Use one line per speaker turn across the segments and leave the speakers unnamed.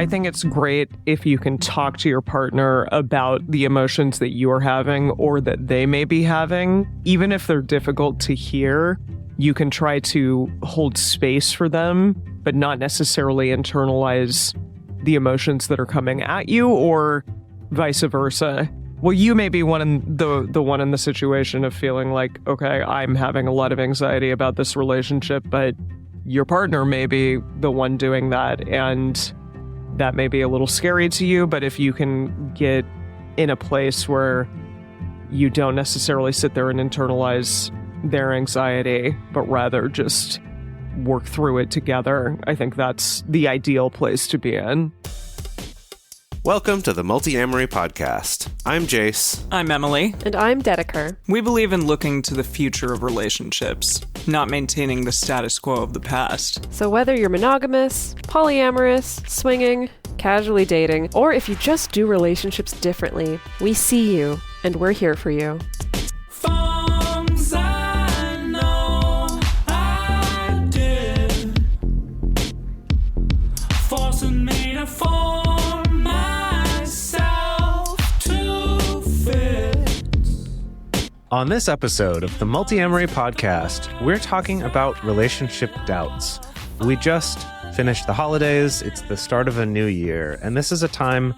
I think it's great if you can talk to your partner about the emotions that you are having or that they may be having. Even if they're difficult to hear, you can try to hold space for them, but not necessarily internalize the emotions that are coming at you, or vice versa. Well, you may be the one in the situation of feeling like, okay, I'm having a lot of anxiety about this relationship, but your partner may be the one doing that, and that may be a little scary to you. But if you can get in a place where you don't necessarily sit there and internalize their anxiety, but rather just work through it together, I think that's the ideal place to be in.
Welcome to the Multiamory podcast. I'm Jase.
I'm Emily.
And I'm Dedeker.
We believe in looking to the future of relationships, not maintaining the status quo of the past.
So whether you're monogamous, polyamorous, swinging, casually dating, or if you just do relationships differently, we see you, and we're here for you.
On this episode of the Multiamory podcast, we're talking about relationship doubts. We just finished the holidays, it's the start of a new year, and this is a time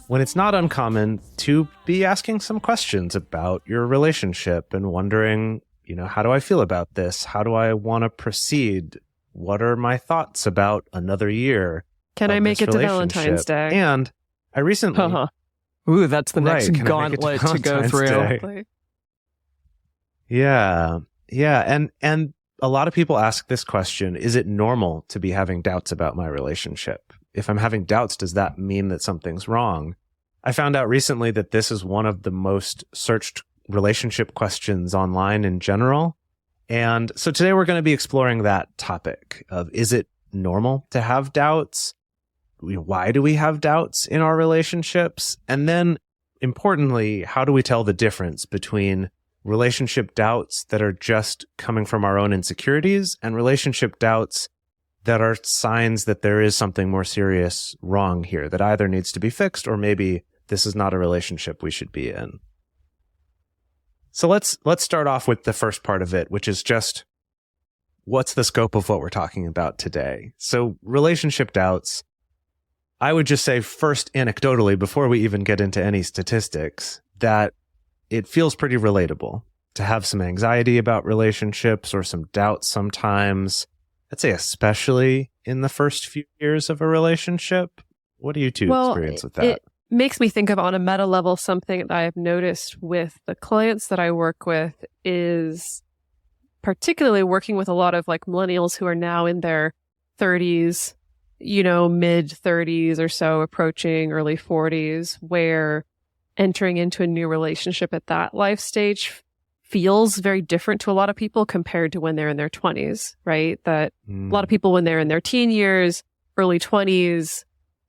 when it's not uncommon to be asking some questions about your relationship and wondering, how do I feel about this? How do I want to proceed? What are my thoughts about another year?
Can I make it to Valentine's Day?
And I recently...
Ooh, that's the next gauntlet to go through.
Yeah. And a lot of people ask this question, is it normal to be having doubts about my relationship? If I'm having doubts, does that mean that something's wrong? I found out recently that this is one of the most searched relationship questions online in general. And so today we're going to be exploring that topic of, is it normal to have doubts? Why do we have doubts in our relationships? And then, importantly, how do we tell the difference between relationship doubts that are just coming from our own insecurities and relationship doubts that are signs that there is something more serious wrong here that either needs to be fixed or maybe this is not a relationship we should be in. So let's start off with the first part of it, which is just what's the scope of what we're talking about today. So relationship doubts, I would just say first anecdotally, before we even get into any statistics, that it feels pretty relatable to have some anxiety about relationships or some doubts sometimes. I'd say especially in the first few years of a relationship. What do you two experience with that?
It makes me think of, on a meta level, something that I've noticed with the clients that I work with is particularly working with a lot of millennials who are now in their 30s, mid 30s or so, approaching early 40s, where entering into a new relationship at that life stage feels very different to a lot of people compared to when they're in their 20s, right? That a lot of people, when they're in their teen years, early 20s,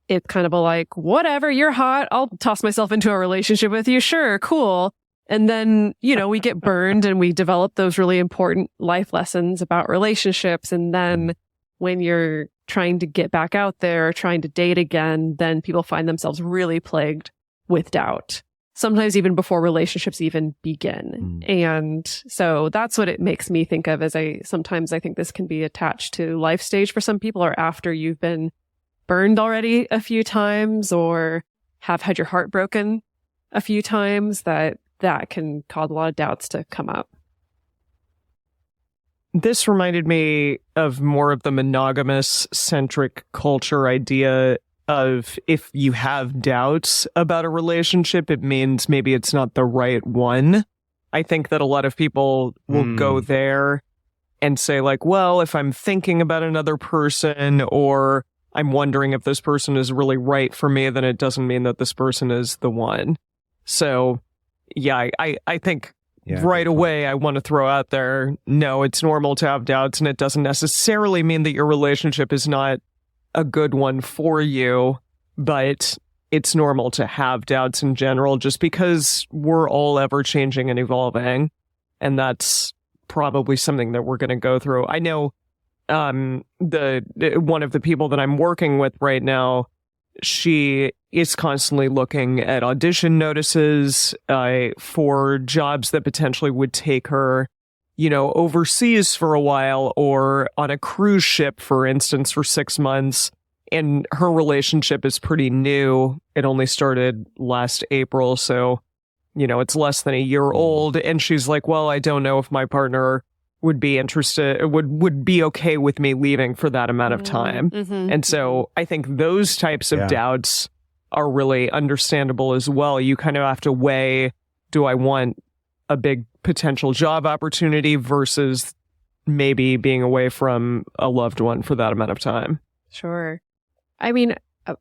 it's kind of whatever, you're hot, I'll toss myself into a relationship with you, sure, cool. And then, we get burned and we develop those really important life lessons about relationships. And then when you're trying to get back out there or trying to date again, then people find themselves really plagued with doubt, sometimes even before relationships even begin. And so that's what it makes me think of as sometimes I think this can be attached to life stage for some people, or after you've been burned already a few times or have had your heart broken a few times, that can cause a lot of doubts to come up.
This reminded me of more of the monogamous centric culture idea of, if you have doubts about a relationship, it means maybe it's not the right one. I think that a lot of people will go there and say well, if I'm thinking about another person, or I'm wondering if this person is really right for me, then it doesn't mean that this person is the one. So yeah, I think right away I want to throw out there, no, it's normal to have doubts, and it doesn't necessarily mean that your relationship is not a good one for you, but it's normal to have doubts in general, just because we're all ever changing and evolving. And that's probably something that we're going to go through. I know one of the people that I'm working with right now she is constantly looking at audition notices for jobs that potentially would take her, overseas for a while or on a cruise ship, for instance, for 6 months. And her relationship is pretty new. It only started last April, so, it's less than a year old. And she's like, well, I don't know if my partner would be interested, would be okay with me leaving for that amount of time.
Mm-hmm.
And so I think those types of doubts are really understandable as well. You kind of have to weigh, do I want a big potential job opportunity versus maybe being away from a loved one for that amount of time?
Sure. I mean,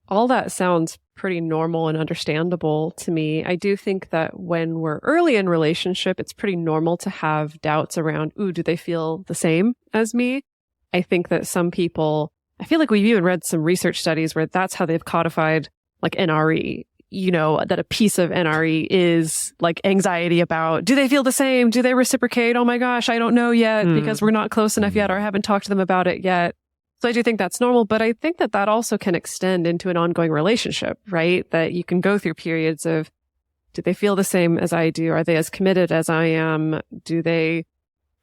all that sounds pretty normal and understandable to me. I do think that when we're early in relationship, it's pretty normal to have doubts around, do they feel the same as me? I think that some people, I feel like we've even read some research studies where that's how they've codified like NRE, that a piece of NRE is like anxiety about, do they feel the same? Do they reciprocate? Oh my gosh, I don't know yet because we're not close enough yet, or I haven't talked to them about it yet. So I do think that's normal, but I think that also can extend into an ongoing relationship, right? That you can go through periods of, do they feel the same as I do? Are they as committed as I am? Do they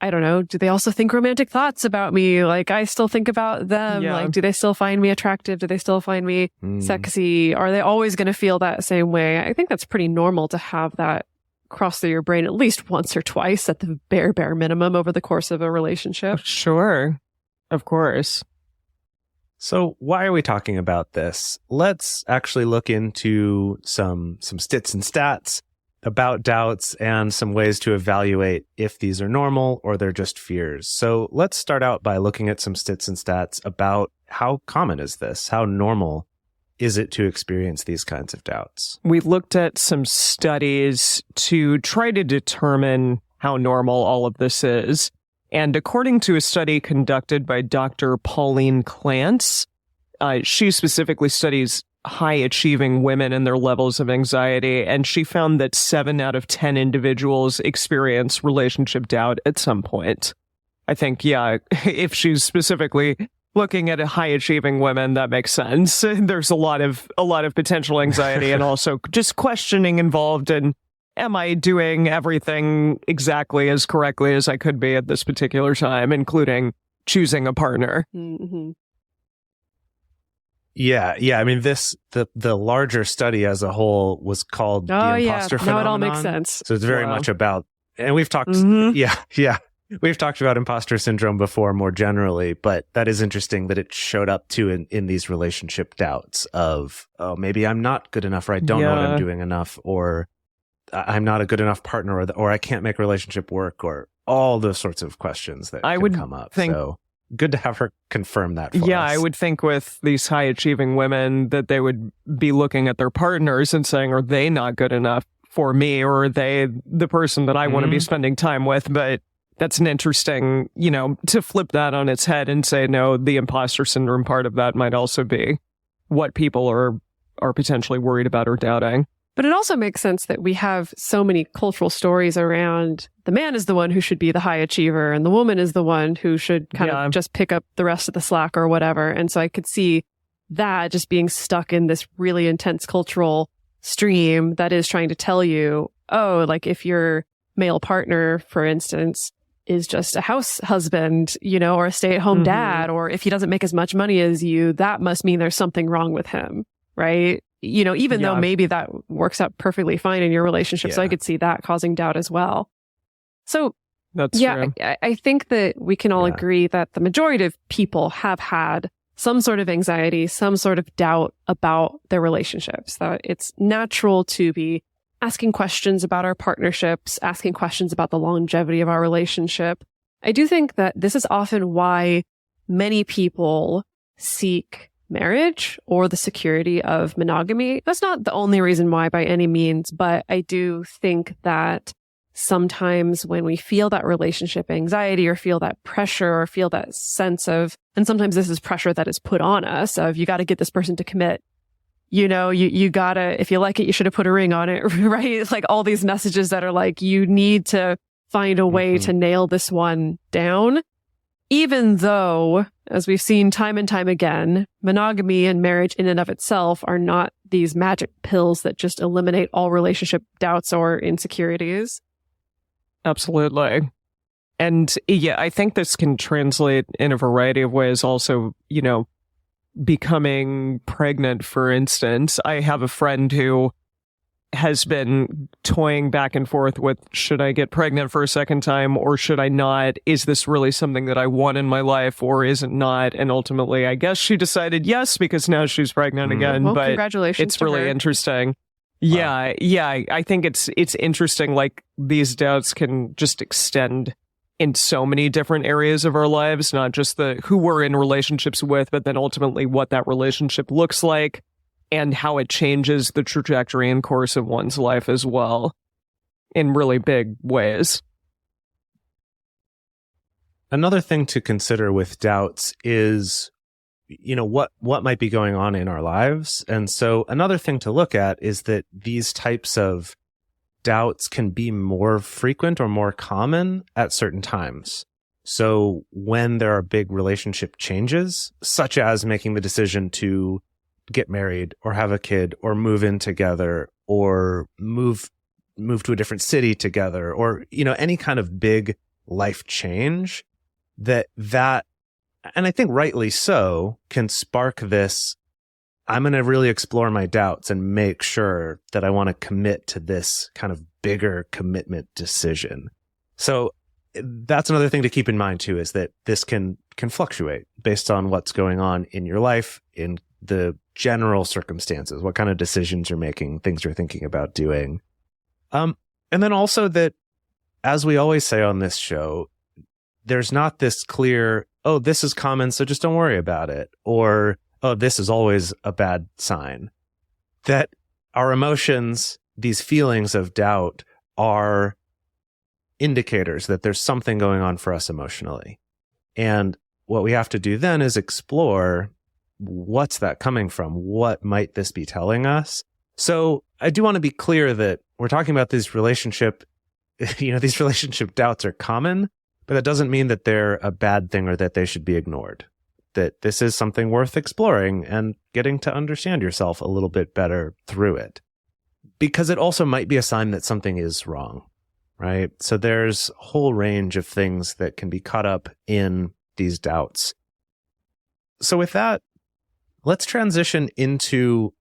also think romantic thoughts about me? Like I still think about them.
Yeah.
Like, do they still find me attractive? Do they still find me sexy? Are they always going to feel that same way? I think that's pretty normal to have that cross through your brain at least once or twice at the bare minimum over the course of a relationship.
Sure. Of course.
So why are we talking about this? Let's actually look into some stits and stats about doubts and some ways to evaluate if these are normal or they're just fears. So let's start out by looking at some stits and stats about how common is this? How normal is it to experience these kinds of doubts?
We looked at some studies to try to determine how normal all of this is. And according to a study conducted by Dr. Pauline Clance, she specifically studies high-achieving women and their levels of anxiety, and she found that 7 out of 10 individuals experience relationship doubt at some point. I think, if she's specifically looking at a high-achieving women, that makes sense. There's a lot of potential anxiety and also just questioning involved in, am I doing everything exactly as correctly as I could be at this particular time, including choosing a partner?
Mm-hmm.
Yeah. I mean, the larger study as a whole was called the imposter phenomenon.
Now it all makes sense.
So it's very much about, and we've talked, we've talked about imposter syndrome before more generally, but that is interesting that it showed up too in these relationship doubts of, oh, maybe I'm not good enough, or I don't know what I'm doing enough, or I'm not a good enough partner, or I can't make a relationship work, or all those sorts of questions that could come up. So good to have her confirm that for us.
I would think with these high-achieving women that they would be looking at their partners and saying, are they not good enough for me, or are they the person that I want to be spending time with? But that's an interesting, to flip that on its head and say, no, the imposter syndrome part of that might also be what people are potentially worried about or doubting.
But it also makes sense that we have so many cultural stories around the man is the one who should be the high achiever and the woman is the one who should kind of just pick up the rest of the slack or whatever. And so I could see that just being stuck in this really intense cultural stream that is trying to tell you, like if your male partner, for instance, is just a house husband, or a stay-at-home dad, or if he doesn't make as much money as you, that must mean there's something wrong with him, right? Even though maybe that works out perfectly fine in your relationship. So I could see that causing doubt as well. So
that's true.
I think that we can all agree that the majority of people have had some sort of anxiety, some sort of doubt about their relationships, that it's natural to be asking questions about our partnerships, asking questions about the longevity of our relationship. I do think that this is often why many people seek marriage or the security of monogamy. That's not the only reason why by any means, but I do think that sometimes when we feel that relationship anxiety or feel that pressure or feel that sense of, and sometimes this is pressure that is put on us of, you got to get this person to commit. You gotta, if you like it, you should have put a ring on it, right? It's like all these messages that are like, you need to find a way to nail this one down. Even though, as we've seen time and time again, monogamy and marriage in and of itself are not these magic pills that just eliminate all relationship doubts or insecurities.
Absolutely. And yeah, I think this can translate in a variety of ways. Also, becoming pregnant, for instance. I have a friend who has been toying back and forth with, should I get pregnant for a second time or should I not? Is this really something that I want in my life or is it not? And ultimately, I guess she decided yes, because now she's pregnant again.
Well,
but
congratulations.
It's really interesting. Yeah. I think it's interesting. Like, these doubts can just extend in so many different areas of our lives, not just who we're in relationships with, but then ultimately what that relationship looks like and how it changes the trajectory and course of one's life as well in really big ways.
Another thing to consider with doubts is, what might be going on in our lives. And so another thing to look at is that these types of doubts can be more frequent or more common at certain times. So when there are big relationship changes, such as making the decision to get married or have a kid or move in together or move to a different city together, or, any kind of big life change that, and I think rightly so, can spark this, I'm going to really explore my doubts and make sure that I want to commit to this kind of bigger commitment decision. So that's another thing to keep in mind too, is that this can fluctuate based on what's going on in your life, in the general circumstances, what kind of decisions you're making, things you're thinking about doing. And then also that, as we always say on this show, there's not this clear, oh, this is common, so just don't worry about it, or, oh, this is always a bad sign. That our emotions, these feelings of doubt, are indicators that there's something going on for us emotionally. And what we have to do then is explore, what's that coming from? What might this be telling us? So I do want to be clear that we're talking about these relationship doubts are common, but that doesn't mean that they're a bad thing or that they should be ignored. That this is something worth exploring and getting to understand yourself a little bit better through it. Because it also might be a sign that something is wrong, right? So there's a whole range of things that can be caught up in these doubts. So with that, let's transition into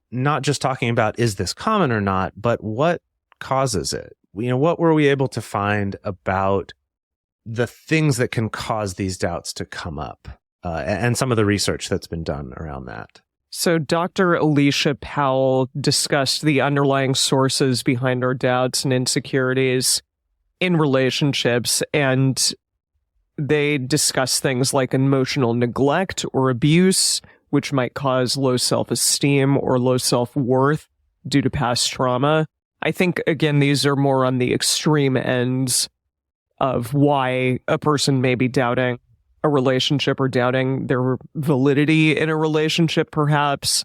not just talking about, is this common or not, but what causes it? What were we able to find about the things that can cause these doubts to come up, and some of the research that's been done around that?
So Dr. Alicia Powell discussed the underlying sources behind our doubts and insecurities in relationships, and they discuss things like emotional neglect or abuse, which might cause low self-esteem or low self-worth due to past trauma. I think, again, these are more on the extreme ends of why a person may be doubting a relationship or doubting their validity in a relationship, perhaps.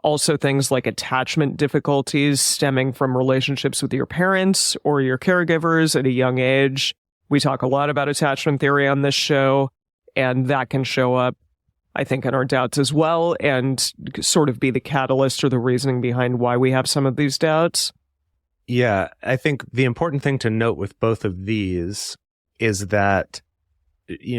Also things like attachment difficulties stemming from relationships with your parents or your caregivers at a young age. We talk a lot about attachment theory on this show, and that can show up, I think, in our doubts as well, and sort of be the catalyst or the reasoning behind why we have some of these doubts.
Yeah, I think the important thing to note with both of these is that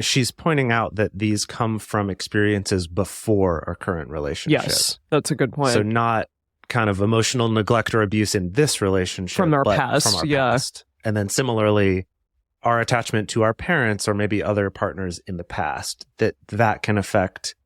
she's pointing out that these come from experiences before our current relationship.
Yes, that's a good point.
So not kind of emotional neglect or abuse in this relationship,
from our
but
past,
from our
yeah.
past. And then similarly, our attachment to our parents or maybe other partners in the past, that can affect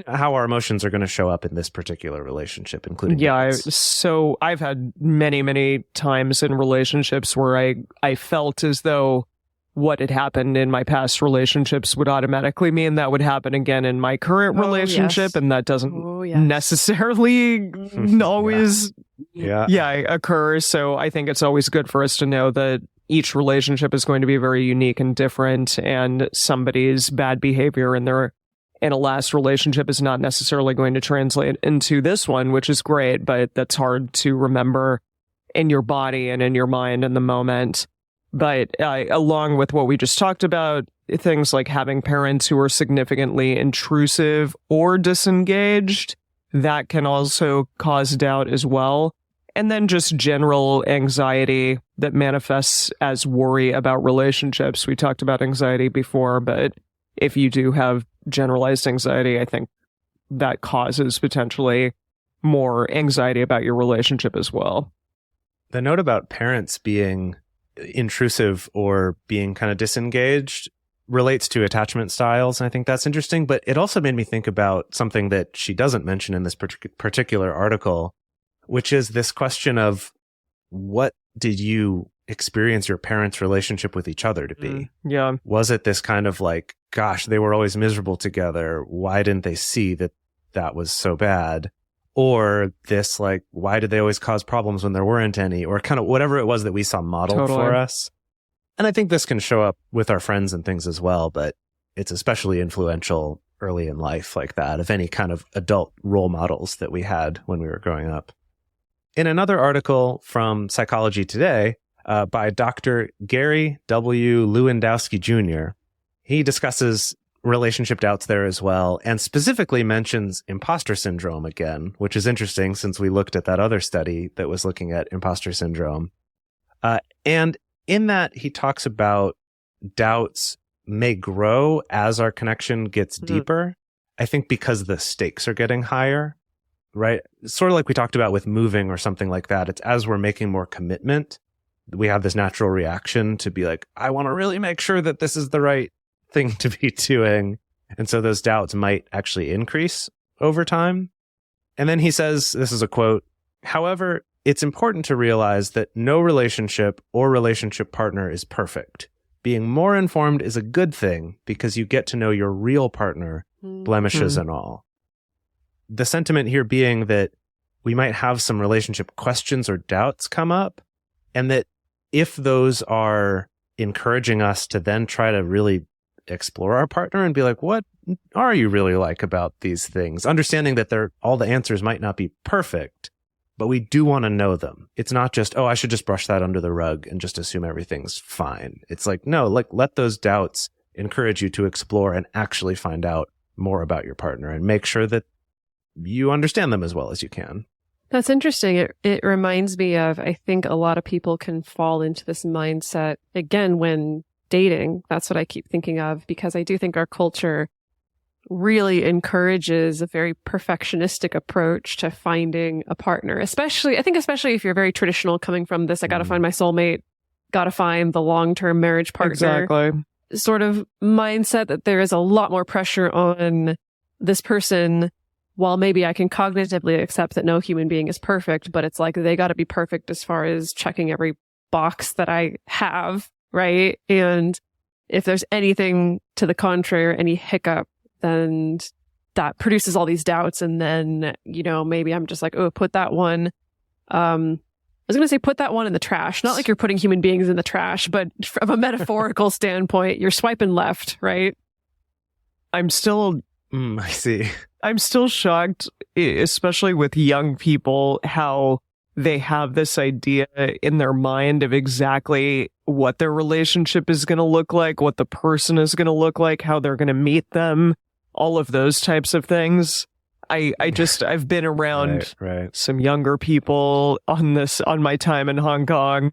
how our emotions are going to show up in this particular relationship, including
so I've had many times in relationships where I felt as though what had happened in my past relationships would automatically mean that would happen again in my current relationship,
yes.
and that doesn't necessarily always occur. So I think it's always good for us to know that each relationship is going to be very unique and different, and somebody's bad behavior in a last relationship is not necessarily going to translate into this one, which is great, but that's hard to remember in your body and in your mind in the moment. But along with what we just talked about, things like having parents who are significantly intrusive or disengaged, that can also cause doubt as well. And then just general anxiety that manifests as worry about relationships. We talked about anxiety before, but if you do have generalized anxiety, I think that causes potentially more anxiety about your relationship as well.
The note about parents being intrusive or being kind of disengaged relates to attachment styles. And I think that's interesting, but it also made me think about something that she doesn't mention in this particular article, which is this question of what did you experience your parents' relationship with each other to be?
Yeah.
Was it this kind of like, gosh, they were always miserable together. Why didn't they see that that was so bad? Or this like, why did they always cause problems when there weren't any? Or kind of whatever it was that we saw modeled for us. And I think this can show up with our friends and things as well, but it's especially influential early in life like that, of any kind of adult role models that we had when we were growing up. In another article from Psychology Today by Dr. Gary W. Lewandowski Jr., he discusses relationship doubts there as well, and specifically mentions imposter syndrome again, which is interesting since we looked at that other study that was looking at imposter syndrome. And in that, he talks about doubts may grow as our connection gets deeper, I think because the stakes are getting higher, right? Sort of like we talked about with moving or something like that. It's as we're making more commitment, we have this natural reaction to be like, I want to really make sure that this is the right thing to be doing. And so those doubts might actually increase over time. And then he says, this is a quote, however, it's important to realize that no relationship or relationship partner is perfect. Being more informed is a good thing because you get to know your real partner, blemishes and all. The sentiment here being that we might have some relationship questions or doubts come up, and that if those are encouraging us to then try to really explore our partner and be like, what are you really like about these things? Understanding that all the answers might not be perfect, but we do want to know them. It's not just, oh, I should just brush that under the rug and just assume everything's fine. It's like, no, like let those doubts encourage you to explore and actually find out more about your partner and make sure that you understand them as well as you can.
That's interesting. It reminds me of, I think a lot of people can fall into this mindset again when dating. That's what I keep thinking of, because I do think our culture really encourages a very perfectionistic approach to finding a partner. Especially if you're very traditional, coming from this, I got to find my soulmate, got to find the long-term marriage partner.
Exactly.
Sort of mindset that there is a lot more pressure on this person. While maybe I can cognitively accept that no human being is perfect, but it's like they got to be perfect as far as checking every box that I have, right? And if there's anything to the contrary or any hiccup, then that produces all these doubts. And then, maybe I'm just like, oh, put that one. I was going to say put that one in the trash. Not like you're putting human beings in the trash, but from a metaphorical standpoint, you're swiping left, right?
I see. I'm still shocked, especially with young people, how they have this idea in their mind of exactly what their relationship is going to look like, what the person is going to look like, how they're going to meet them, all of those types of things. I've been around some younger people on my time in Hong Kong.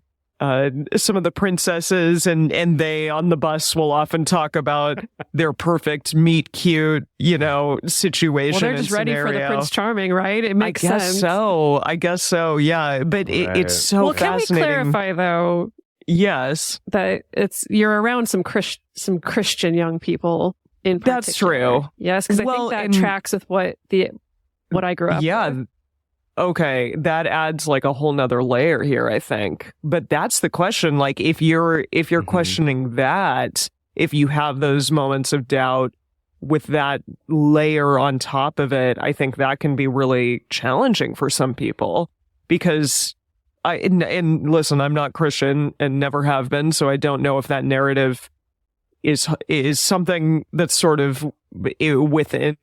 Some of the princesses and they on the bus will often talk about their perfect meet cute, situation.
Well, they're just ready for the Prince Charming, right? It makes sense.
I guess so. Yeah. But it's so fascinating.
Can we clarify though?
Yes.
That you're around some Christian young people in particular. That's
true.
Yes. Because I think that tracks with what I grew up with.
Okay, that adds like a whole nother layer here, I think. But that's the question. Like, if you're questioning that, if you have those moments of doubt with that layer on top of it, I think that can be really challenging for some people. Because and listen, I'm not Christian and never have been, so I don't know if that narrative is something that's sort of within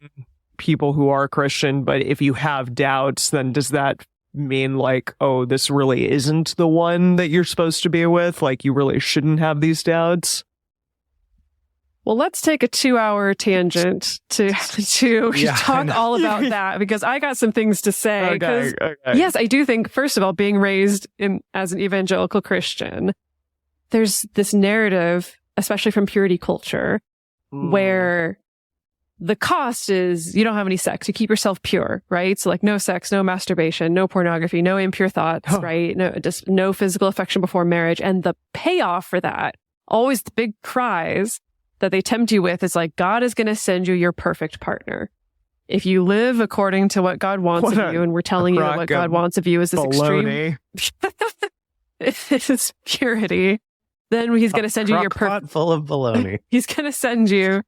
people who are Christian, but if you have doubts, then does that mean like, oh, this really isn't the one that you're supposed to be with? Like, you really shouldn't have these doubts?
Well, let's take a 2-hour tangent to talk all about that, because I got some things to say.
Okay.
Yes, I do think, first of all, being raised as an evangelical Christian, there's this narrative, especially from purity culture, where the cost is you don't have any sex. You keep yourself pure, right? So like no sex, no masturbation, no pornography, no impure thoughts, right? No physical affection before marriage. And the payoff for that, always the big prize that they tempt you with, is like, God is going to send you your perfect partner. If you live according to what God wants of you, and we're telling you that what God wants of you is this extreme it's purity, then he's going to send you your perfect
full of baloney.
He's going to send you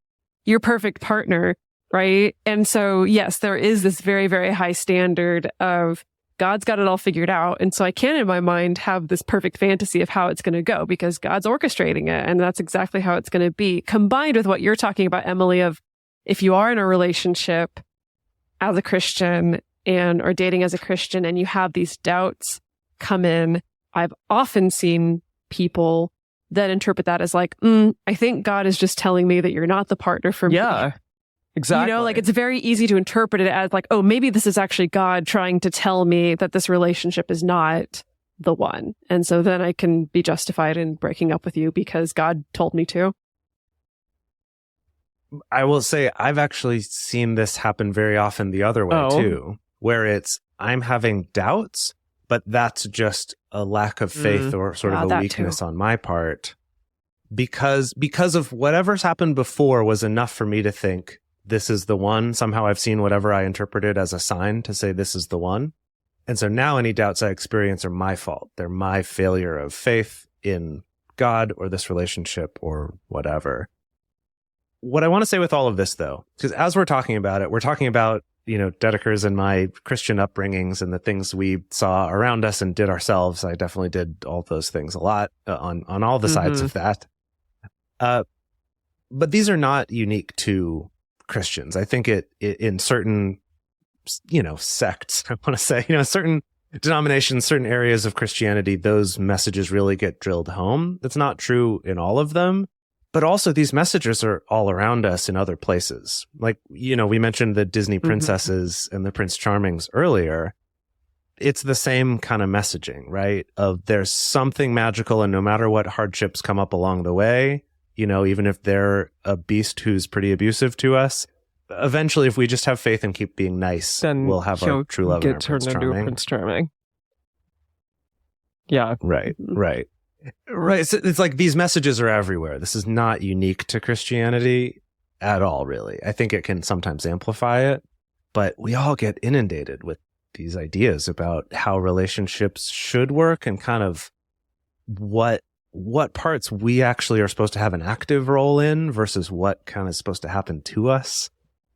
your perfect partner, right? And so, yes, there is this very, very high standard of God's got it all figured out. And so I can, in my mind, have this perfect fantasy of how it's going to go because God's orchestrating it. And that's exactly how it's going to be, combined with what you're talking about, Emily, of if you are in a relationship as a Christian or dating as a Christian and you have these doubts come in, I've often seen people that interpret that as like, I think God is just telling me that you're not the partner for me.
Yeah, exactly.
You know, like it's very easy to interpret it as like, oh, maybe this is actually God trying to tell me that this relationship is not the one. And so then I can be justified in breaking up with you because God told me to.
I will say I've actually seen this happen very often the other way too, where it's I'm having doubts, but that's just a lack of faith or sort of a weakness on my part because of whatever's happened before was enough for me to think this is the one. Somehow I've seen whatever I interpreted as a sign to say this is the one. And so now any doubts I experience are my fault. They're my failure of faith in God or this relationship or whatever. What I want to say with all of this, though, because as we're talking about it, we're talking about, you know, Dedeker's and my Christian upbringings and the things we saw around us and did ourselves. I definitely did all those things a lot on all the sides of that. But these are not unique to Christians. I think it in certain, you know, sects, I want to say, you know, certain denominations, certain areas of Christianity, those messages really get drilled home. That's not true in all of them. But also these messages are all around us in other places. Like, you know, we mentioned the Disney princesses and the Prince Charmings earlier. It's the same kind of messaging, right? Of there's something magical and no matter what hardships come up along the way, you know, even if they're a beast who's pretty abusive to us, eventually if we just have faith and keep being nice, then we'll have our true love and our
turned into a Prince Charming. Yeah.
Right. So it's like these messages are everywhere. This is not unique to Christianity at all, really. I think it can sometimes amplify it, but we all get inundated with these ideas about how relationships should work and kind of what parts we actually are supposed to have an active role in versus what kind of is supposed to happen to us,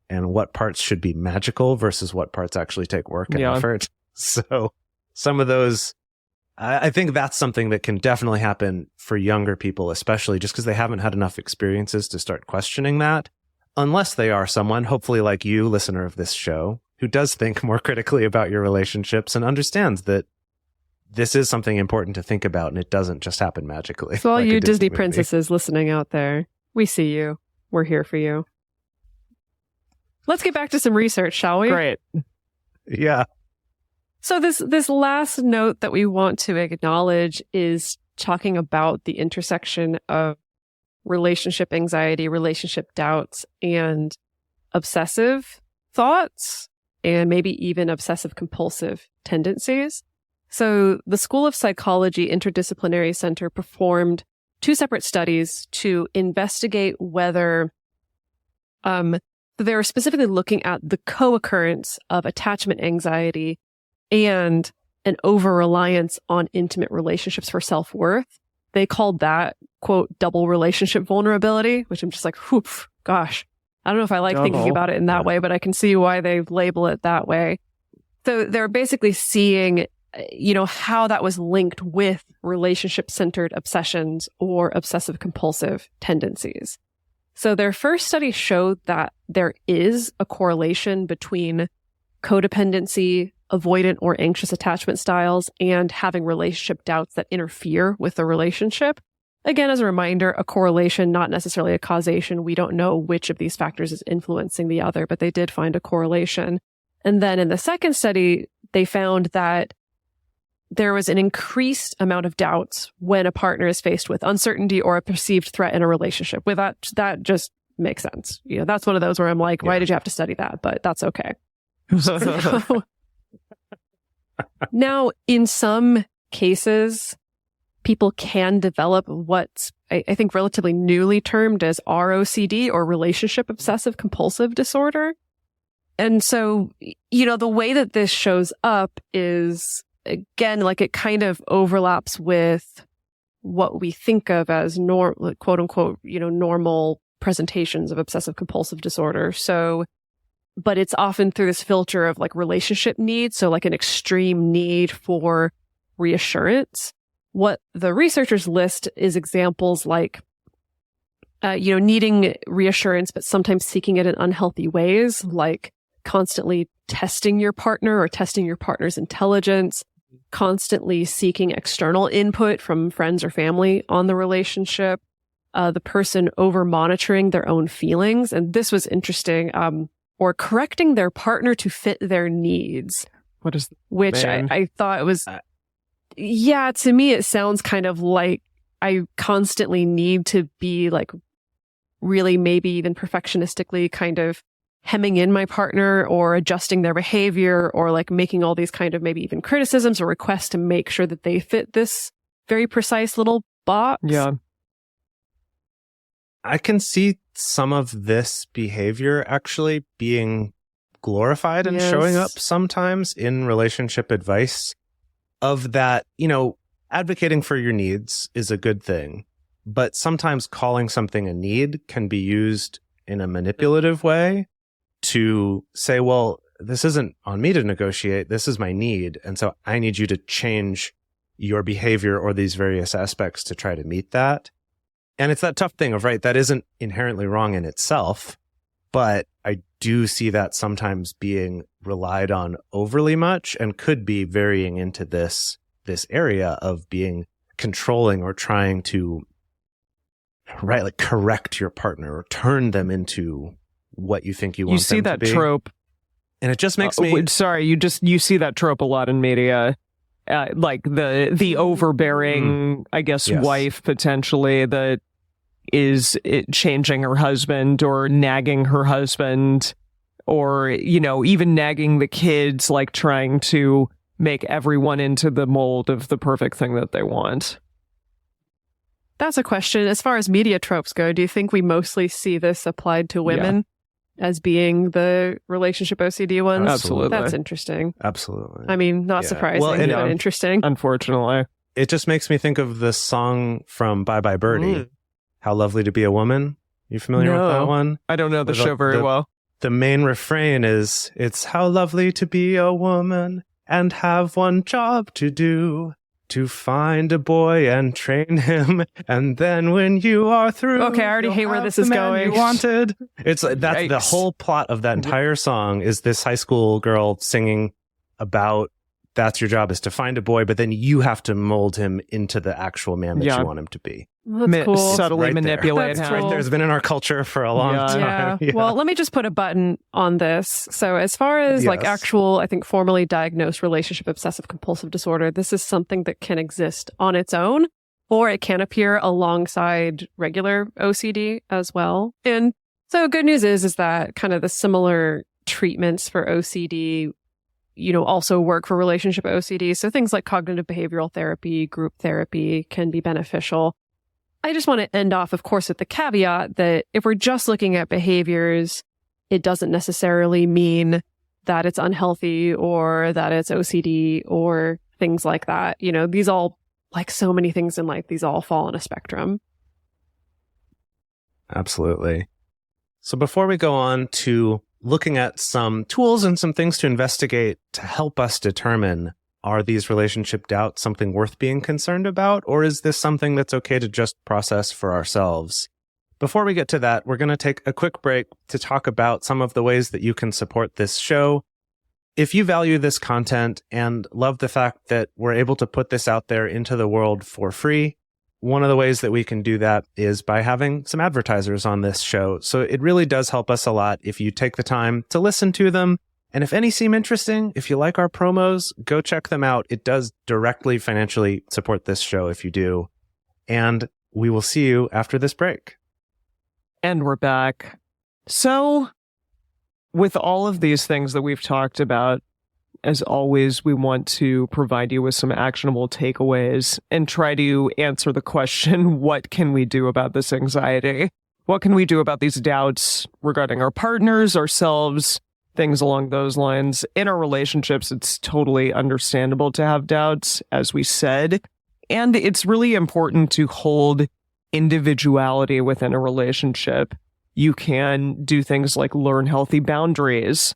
and what parts should be magical versus what parts actually take work and effort. So some of those, I think that's something that can definitely happen for younger people, especially just because they haven't had enough experiences to start questioning that, unless they are someone, hopefully like you, listener of this show, who does think more critically about your relationships and understands that this is something important to think about and it doesn't just happen magically.
So all like you Disney princesses listening out there, we see you. We're here for you. Let's get back to some research, shall we?
Great.
Yeah.
So this last note that we want to acknowledge is talking about the intersection of relationship anxiety, relationship doubts, and obsessive thoughts, and maybe even obsessive compulsive tendencies. So the School of Psychology Interdisciplinary Center performed 2 separate studies to investigate whether they were specifically looking at the co-occurrence of attachment anxiety and an over-reliance on intimate relationships for self-worth. They called that, quote, double relationship vulnerability, which I'm just like, whoof, gosh. I don't know if I like thinking about it in that way, but I can see why they label it that way. So they're basically seeing, you know, how that was linked with relationship-centered obsessions or obsessive-compulsive tendencies. So their first study showed that there is a correlation between codependency, avoidant or anxious attachment styles, and having relationship doubts that interfere with the relationship. Again, as a reminder, a correlation, not necessarily a causation. We don't know which of these factors is influencing the other, but they did find a correlation. And then in the second study, they found that there was an increased amount of doubts when a partner is faced with uncertainty or a perceived threat in a relationship. With that just makes sense. You know, that's one of those where I'm like, why did you have to study that? But that's okay. Now, in some cases, people can develop what's, I think, relatively newly termed as ROCD, or relationship obsessive compulsive disorder. And so, you know, the way that this shows up is, again, like it kind of overlaps with what we think of as quote unquote, you know, normal presentations of obsessive compulsive disorder. So, but it's often through this filter of like relationship needs. So like an extreme need for reassurance. What the researchers list is examples like, you know, needing reassurance, but sometimes seeking it in unhealthy ways, like constantly testing your partner or testing your partner's intelligence, constantly seeking external input from friends or family on the relationship, the person over monitoring their own feelings. And this was interesting, or correcting their partner to fit their needs.
What is,
which I thought was, yeah, to me, it sounds kind of like I constantly need to be like really maybe even perfectionistically kind of hemming in my partner or adjusting their behavior or like making all these kind of maybe even criticisms or requests to make sure that they fit this very precise little box.
Yeah.
I can see some of this behavior actually being glorified and showing up sometimes in relationship advice, of that, you know, advocating for your needs is a good thing, but sometimes calling something a need can be used in a manipulative way to say, well, this isn't on me to negotiate. This is my need. And so I need you to change your behavior or these various aspects to try to meet that. And it's that tough thing of, right, that isn't inherently wrong in itself, but I do see that sometimes being relied on overly much and could be varying into this area of being controlling or trying to, right, like correct your partner or turn them into what you think you want them to be. You see
that trope.
And it just makes me...
Sorry, you see that trope a lot in media. Like the overbearing, I guess, wife potentially that is changing her husband or nagging her husband, or, you know, even nagging the kids, like trying to make everyone into the mold of the perfect thing that they want.
That's a question. As far as media tropes go, do you think we mostly see this applied to women as being the relationship OCD ones?
Absolutely.
That's interesting.
Absolutely.
I mean, not surprising, but interesting.
Unfortunately.
It just makes me think of the song from Bye Bye Birdie, How Lovely to Be a Woman. You familiar with that one?
I don't know the show very well.
The main refrain is, it's how lovely to be a woman and have one job to do, to find a boy and train him, and then when you are through,
okay, I already hate where this is going.
You wanted. It's that's the whole plot of that entire song is this high school girl singing about that's your job is to find a boy, but then you have to mold him into the actual man that you want him to be.
That's cool.
Subtly manipulate him.
That's right there. It's been in our culture for a long time.
Yeah. Well, let me just put a button on this. So as far as like actual, I think formally diagnosed relationship obsessive compulsive disorder, this is something that can exist on its own, or it can appear alongside regular OCD as well. And so good news is that kind of the similar treatments for OCD, you know, also work for relationship OCD. So things like cognitive behavioral therapy, group therapy can be beneficial. I just want to end off, of course, with the caveat that if we're just looking at behaviors, it doesn't necessarily mean that it's unhealthy or that it's OCD or things like that. You know, these all, like so many things in life, these all fall on a spectrum.
Absolutely. So before we go on to looking at some tools and some things to investigate to help us determine, are these relationship doubts something worth being concerned about, or is this something that's okay to just process for ourselves? Before we get to that, we're going to take a quick break to talk about some of the ways that you can support this show. if you value this content and love the fact that we're able to put this out there into the world for free, one of the ways that we can do that is by having some advertisers on this show. So it really does help us a lot if you take the time to listen to them. And if any seem interesting, if you like our promos, go check them out. It does directly financially support this show if you do. And we will see you after this break.
And we're back. So, with all of these things that we've talked about, as always, we want to provide you with some actionable takeaways and try to answer the question, what can we do about this anxiety? What can we do about these doubts regarding our partners, ourselves, things along those lines? In our relationships, it's totally understandable to have doubts, as we said, and it's really important to hold individuality within a relationship. You can do things like learn healthy boundaries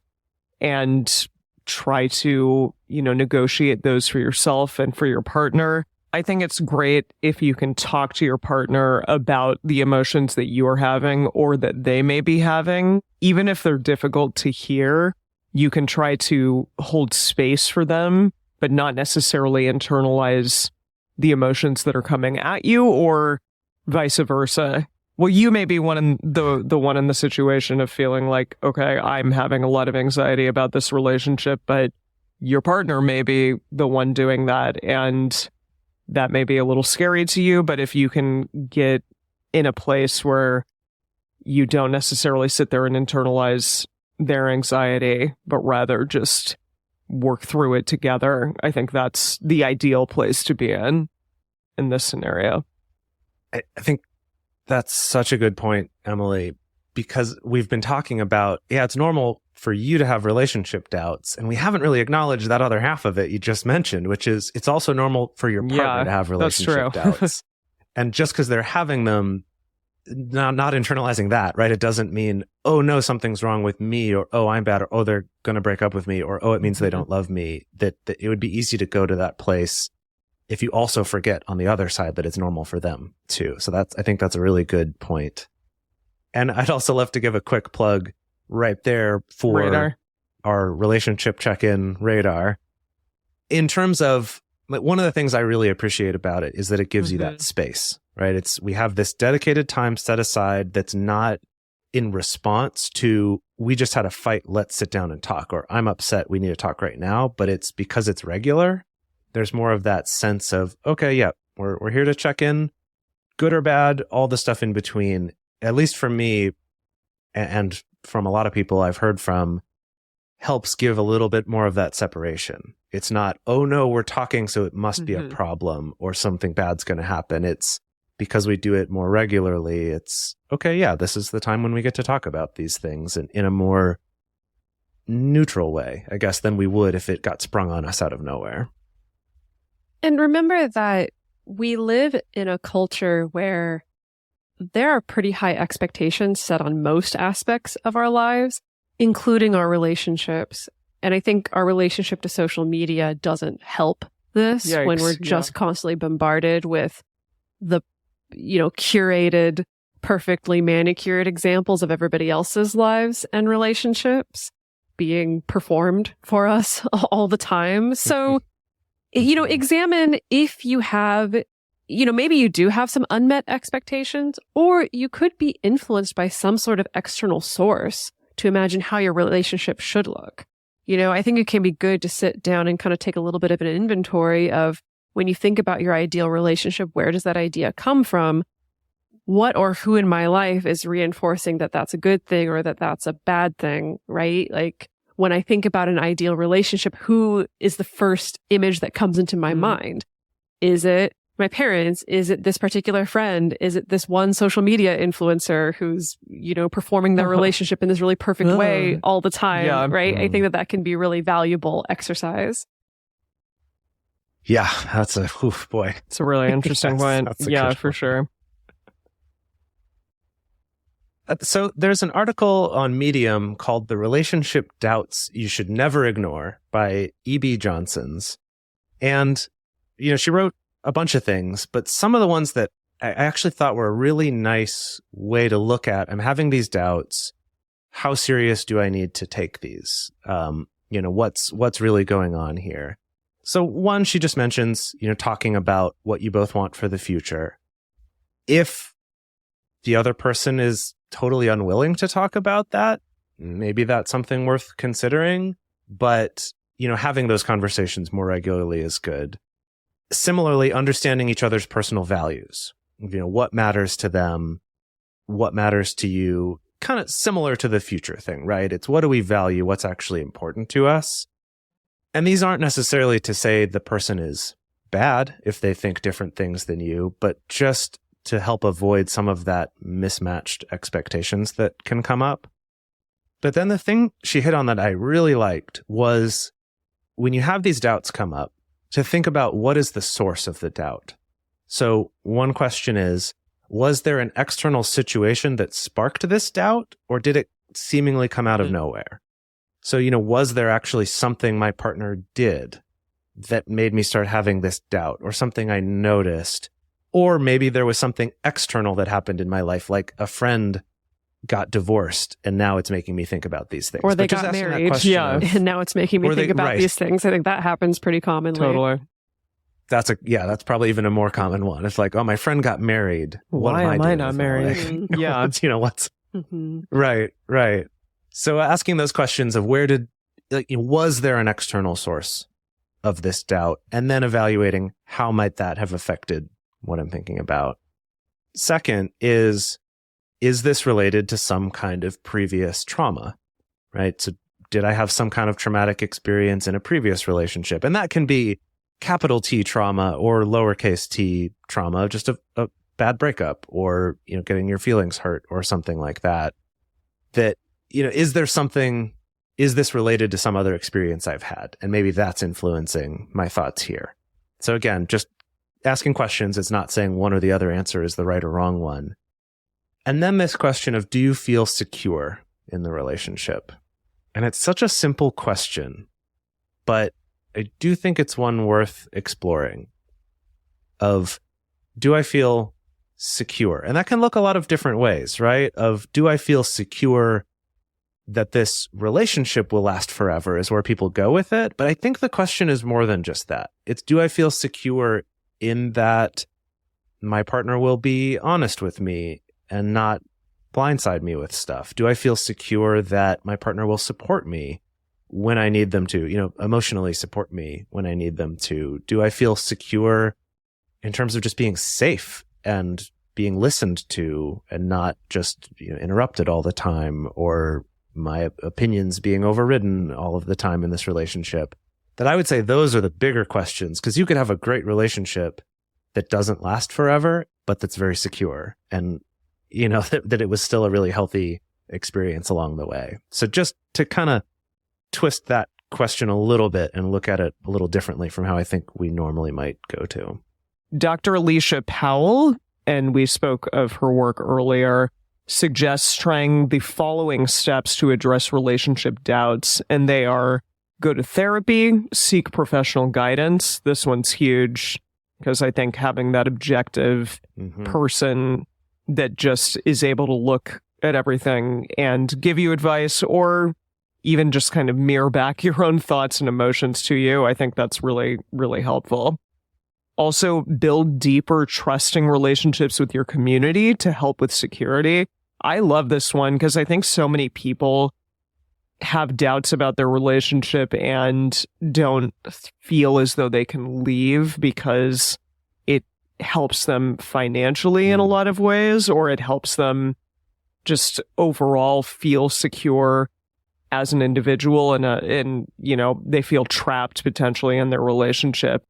and try to, negotiate those for yourself and for your partner. I think it's great if you can talk to your partner about the emotions that you are having or that they may be having. Even if they're difficult to hear, you can try to hold space for them, but not necessarily internalize the emotions that are coming at you, or vice versa. Well, you may be the one in the situation of feeling like, okay, I'm having a lot of anxiety about this relationship, but your partner may be the one doing that, and that may be a little scary to you. But if you can get in a place where you don't necessarily sit there and internalize their anxiety, but rather just work through it together, I think that's the ideal place to be in this scenario.
I think that's such a good point, Emily, because we've been talking about, it's normal for you to have relationship doubts, and we haven't really acknowledged that other half of it you just mentioned, which is it's also normal for your partner to have relationship doubts. And just because they're having them, not internalizing that, right? It doesn't mean, oh no, something's wrong with me, or oh, I'm bad, or oh, they're going to break up with me, or oh, it means they don't love me. That it would be easy to go to that place if you also forget on the other side that it's normal for them too. So I think that's a really good point. And I'd also love to give a quick plug right there for
Radar.
Our relationship check-in radar. In terms of, one of the things I really appreciate about it is that it gives you that space, right? We have this dedicated time set aside that's not in response to, we just had a fight, let's sit down and talk, or I'm upset, we need to talk right now, but it's because it's regular. There's more of that sense of, okay, yeah, we're here to check in, good or bad, all the stuff in between. At least for me, and from a lot of people I've heard from, helps give a little bit more of that separation. It's not, oh no, we're talking, so it must be a problem or something bad's going to happen. It's because we do it more regularly. It's, okay, yeah, this is the time when we get to talk about these things in a more neutral way, I guess, than we would if it got sprung on us out of nowhere.
And remember that we live in a culture where there are pretty high expectations set on most aspects of our lives, including our relationships. And I think our relationship to social media doesn't help this when we're just constantly bombarded with the, curated, perfectly manicured examples of everybody else's lives and relationships being performed for us all the time. So examine if you have, maybe you do have some unmet expectations, or you could be influenced by some sort of external source to imagine how your relationship should look. I think it can be good to sit down and kind of take a little bit of an inventory of, when you think about your ideal relationship, where does that idea come from? What or who in my life is reinforcing that that's a good thing or that that's a bad thing, right? Like, when I think about an ideal relationship, who is the first image that comes into my mind? Is it my parents? Is it this particular friend? Is it this one social media influencer who's, performing their relationship in this really perfect way all the time, right? I think that can be really valuable exercise.
Yeah, that's boy.
It's a really interesting point. Yeah, for sure.
So there's an article on Medium called "The Relationship Doubts You Should Never Ignore" by E.B. Johnsons. And, she wrote a bunch of things, but some of the ones that I actually thought were a really nice way to look at, I'm having these doubts. How serious do I need to take these? what's really going on here. So one, she just mentions, talking about what you both want for the future. If the other person is totally unwilling to talk about that, maybe that's something worth considering. But, having those conversations more regularly is good. Similarly, understanding each other's personal values, what matters to them, what matters to you, kind of similar to the future thing, right? It's what do we value? What's actually important to us? And these aren't necessarily to say the person is bad if they think different things than you, but just to help avoid some of that mismatched expectations that can come up. But then the thing she hit on that I really liked was when you have these doubts come up, to think about what is the source of the doubt. So one question is, was there an external situation that sparked this doubt, or did it seemingly come out of nowhere? So, was there actually something my partner did that made me start having this doubt, or something I noticed? Or maybe there was something external that happened in my life, like a friend got divorced and now it's making me think about these things.
Or they got married, and now it's making me think about these things. I think that happens pretty commonly.
Totally.
That's probably even a more common one. It's like, oh, my friend got married.
Why am I not married?
Yeah. What's right. So asking those questions of was there an external source of this doubt? And then evaluating how might that have affected what I'm thinking about. Second is this related to some kind of previous trauma, right? So did I have some kind of traumatic experience in a previous relationship? And that can be capital T trauma or lowercase t trauma, just a bad breakup, or, getting your feelings hurt or something like that. That, is this related to some other experience I've had? And maybe that's influencing my thoughts here. So again, just asking questions. It's not saying one or the other answer is the right or wrong one. And then this question of, do you feel secure in the relationship? And it's such a simple question, but I do think it's one worth exploring. Of, do I feel secure? And that can look a lot of different ways, right? Of, do I feel secure that this relationship will last forever is where people go with it. But I think the question is more than just that. It's, do I feel secure in that my partner will be honest with me and not blindside me with stuff? Do I feel secure that my partner will support me when I need them to, emotionally support me when I need them to? Do I feel secure in terms of just being safe and being listened to and not just interrupted all the time, or my opinions being overridden all of the time in this relationship? That I would say those are the bigger questions, because you could have a great relationship that doesn't last forever, but that's very secure, and that it was still a really healthy experience along the way. So just to kind of twist that question a little bit and look at it a little differently from how I think we normally might go to.
Dr. Alicia Powell, and we spoke of her work earlier, suggests trying the following steps to address relationship doubts, and they are: go to therapy, seek professional guidance. This one's huge, because I think having that objective person that just is able to look at everything and give you advice, or even just kind of mirror back your own thoughts and emotions to you, I think that's really, really helpful. Also, build deeper, trusting relationships with your community to help with security. I love this one because I think so many people have doubts about their relationship and don't feel as though they can leave because it helps them financially in a lot of ways, or it helps them just overall feel secure as an individual, and they feel trapped potentially in their relationship.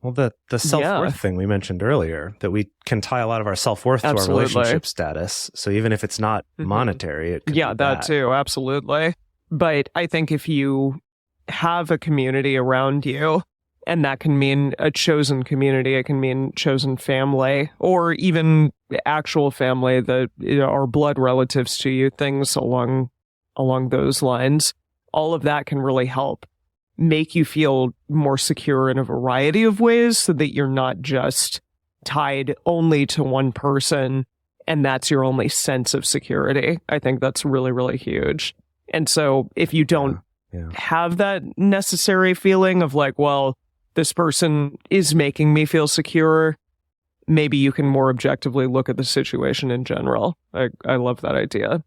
Well, the self-worth thing we mentioned earlier, that we can tie a lot of our self-worth to our relationship status. So even if it's not monetary, it could be
that too, absolutely. But I think if you have a community around you, and that can mean a chosen community, it can mean chosen family, or even actual family that are blood relatives to you, things along those lines, all of that can really help make you feel more secure in a variety of ways, so that you're not just tied only to one person and that's your only sense of security. I think that's really, really huge. And so if you don't have that necessary feeling of like, well, this person is making me feel secure, maybe you can more objectively look at the situation in general. I love that idea.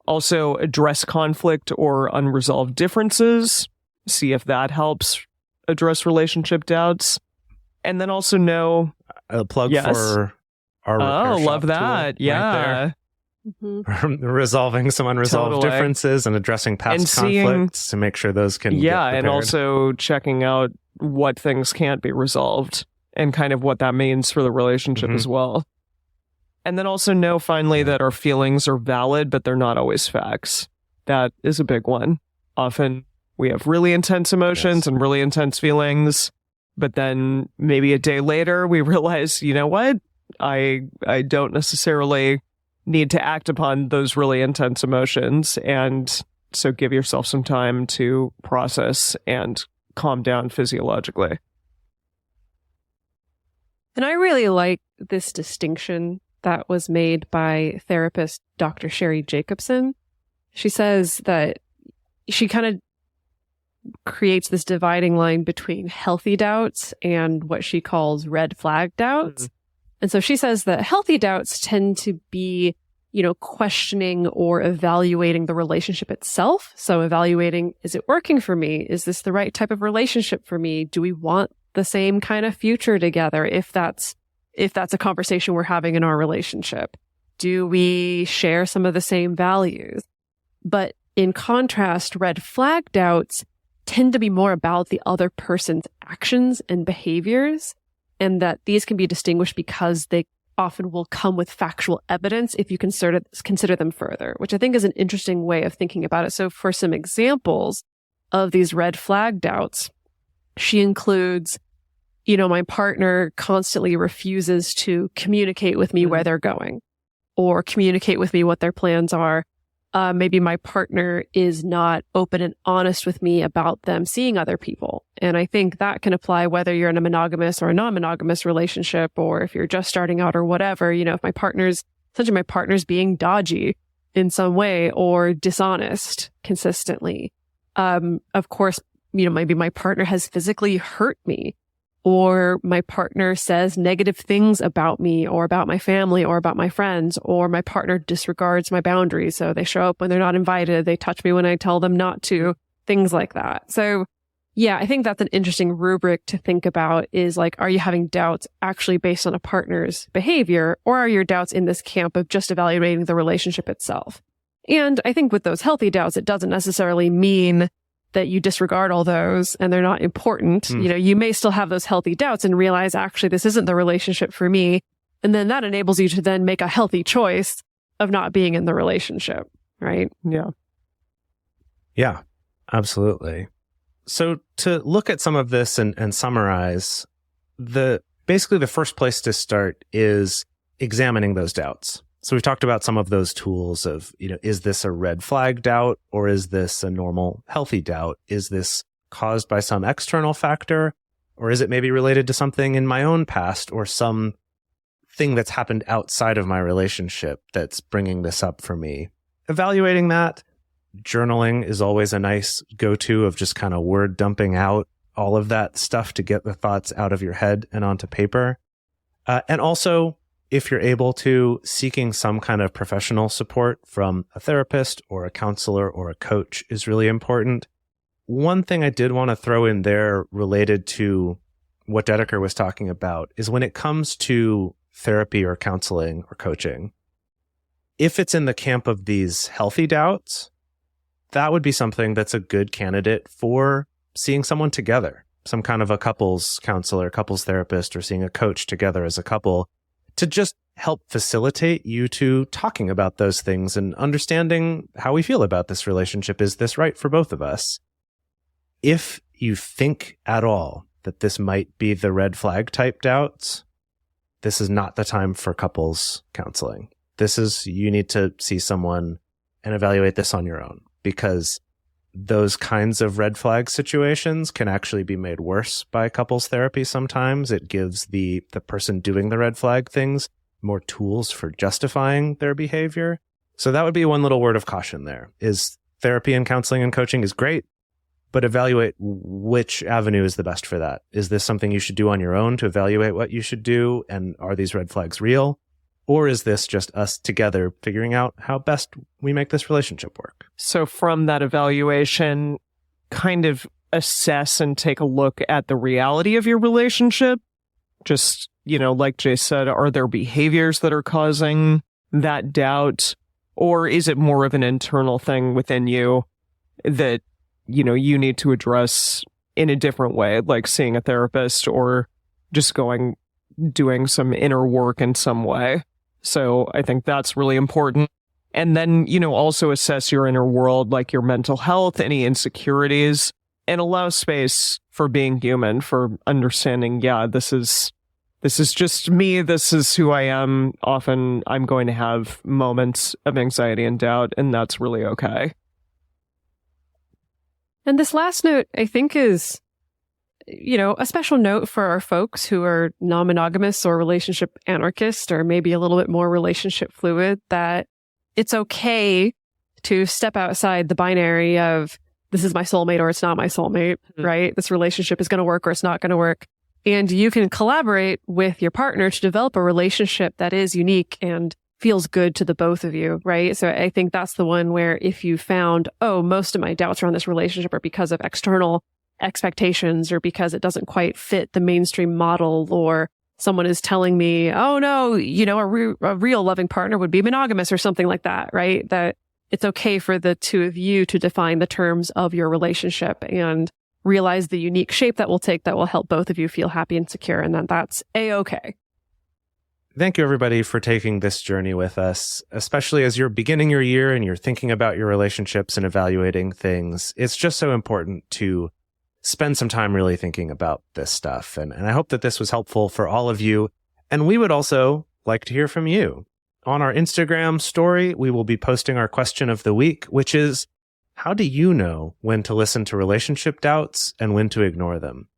Also, address conflict or unresolved differences. See if that helps address relationship doubts. And then also know...
A plug
yes.
for our repair shop
love that.
tool
Yeah.
right there. Resolving some unresolved
Totally.
differences and addressing past
And seeing-
conflicts to make sure those can get
and
repaired.
also checking out what things can't be resolved and kind of what that means for the relationship
Mhm.
as well. And then also know finally that our feelings are valid, but they're not always facts. That is a big one. Often we have really intense emotions
Yes.
and really intense feelings, but then maybe a day later we realize, you know what? I don't necessarily need to act upon those really intense emotions. And so give yourself some time to process and calm down physiologically.
And I really like this distinction that was made by therapist Dr. Sherry Jacobson. She says that she kind of creates this dividing line between healthy doubts and what she calls red flag doubts. And so she says that healthy doubts tend to be, questioning or evaluating the relationship itself. So evaluating, is it working for me? Is this the right type of relationship for me? Do we want the same kind of future together? If that's a conversation we're having in our relationship, do we share some of the same values? But in contrast, red flag doubts tend to be more about the other person's actions and behaviors, and that these can be distinguished because they often will come with factual evidence if you consider them further, which I think is an interesting way of thinking about it. So for some examples of these red flag doubts, she includes, my partner constantly refuses to communicate with me where they're going or communicate with me what their plans are. Maybe my partner is not open and honest with me about them seeing other people. And I think that can apply whether you're in a monogamous or a non-monogamous relationship, or if you're just starting out or whatever. If my partner's being dodgy in some way or dishonest consistently. Of course, maybe my partner has physically hurt me, or my partner says negative things about me or about my family or about my friends, or my partner disregards my boundaries. So they show up when they're not invited. They touch me when I tell them not to, things like that. So yeah, I think that's an interesting rubric to think about is like, are you having doubts actually based on a partner's behavior, or are your doubts in this camp of just evaluating the relationship itself? And I think with those healthy doubts, it doesn't necessarily mean that you disregard all those and they're not important. You may still have those healthy doubts and realize, actually, this isn't the relationship for me. And then that enables you to then make a healthy choice of not being in the relationship, right?
Yeah.
Yeah, absolutely. So to look at some of this and summarize, basically the first place to start is examining those doubts. So we've talked about some of those tools of, is this a red flag doubt, or is this a normal, healthy doubt? Is this caused by some external factor, or is it maybe related to something in my own past or some thing that's happened outside of my relationship that's bringing this up for me? Evaluating that. Journaling is always a nice go-to of just kind of word dumping out all of that stuff to get the thoughts out of your head and onto paper. And also, if you're able to, seeking some kind of professional support from a therapist or a counselor or a coach is really important. One thing I did want to throw in there related to what Dedeker was talking about is when it comes to therapy or counseling or coaching, if it's in the camp of these healthy doubts, that would be something that's a good candidate for seeing someone together, some kind of a couples counselor, couples therapist, or seeing a coach together as a couple, to just help facilitate you to talking about those things and understanding how we feel about this relationship. Is this right for both of us? If you think at all that this might be the red flag type doubts, this is not the time for couples counseling. You need to see someone and evaluate this on your own, because those kinds of red flag situations can actually be made worse by couples therapy sometimes. It gives the person doing the red flag things more tools for justifying their behavior. So that would be one little word of caution there, is therapy and counseling and coaching is great. but evaluate which avenue is the best for that. Is this something you should do on your own to evaluate what you should do? And are these red flags real? Or is this just us together figuring out how best we make this relationship work?
So from that evaluation, kind of assess and take a look at the reality of your relationship. Just, like Jase said, are there behaviors that are causing that doubt? Or is it more of an internal thing within you that, you need to address in a different way, like seeing a therapist or just doing some inner work in some way? So I think that's really important. And then, also assess your inner world, like your mental health, any insecurities, and allow space for being human, for understanding, this is just me. This is who I am. Often I'm going to have moments of anxiety and doubt, and that's really okay.
And this last note, I think, is, a special note for our folks who are non-monogamous or relationship anarchist, or maybe a little bit more relationship fluid, that it's okay to step outside the binary of this is my soulmate or it's not my soulmate, right? This relationship is going to work or it's not going to work. And you can collaborate with your partner to develop a relationship that is unique and feels good to the both of you, right? So I think that's the one where if you found, most of my doubts around this relationship are because of external expectations or because it doesn't quite fit the mainstream model, or someone is telling me, oh no, a real loving partner would be monogamous or something like that, right? That it's okay for the two of you to define the terms of your relationship and realize the unique shape that will take that will help both of you feel happy and secure, and that's A-okay.
Thank you, everybody, for taking this journey with us, especially as you're beginning your year and you're thinking about your relationships and evaluating things. It's just so important to spend some time really thinking about this stuff. And I hope that this was helpful for all of you. And we would also like to hear from you. On our Instagram story, we will be posting our question of the week, which is, how do you know when to listen to relationship doubts and when to ignore them?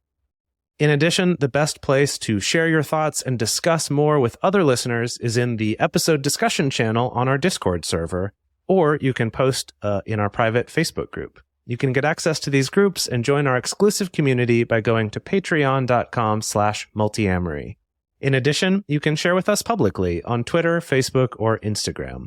In addition, the best place to share your thoughts and discuss more with other listeners is in the episode discussion channel on our Discord server, or you can post in our private Facebook group. You can get access to these groups and join our exclusive community by going to patreon.com/multiamory. In addition, you can share with us publicly on Twitter, Facebook, or Instagram.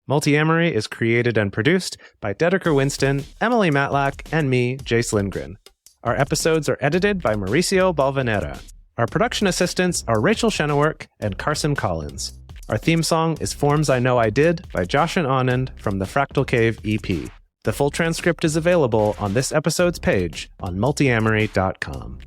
Multiamory is created and produced by Dedeker Winston, Emily Matlack, and me, Jase Lindgren. Our episodes are edited by Mauricio Balvanera. Our production assistants are Rachel Shennework and Carson Collins. Our theme song is Forms I Know I Did by Josh and Anand from the Fractal Cave EP. The full transcript is available on this episode's page on multiamory.com.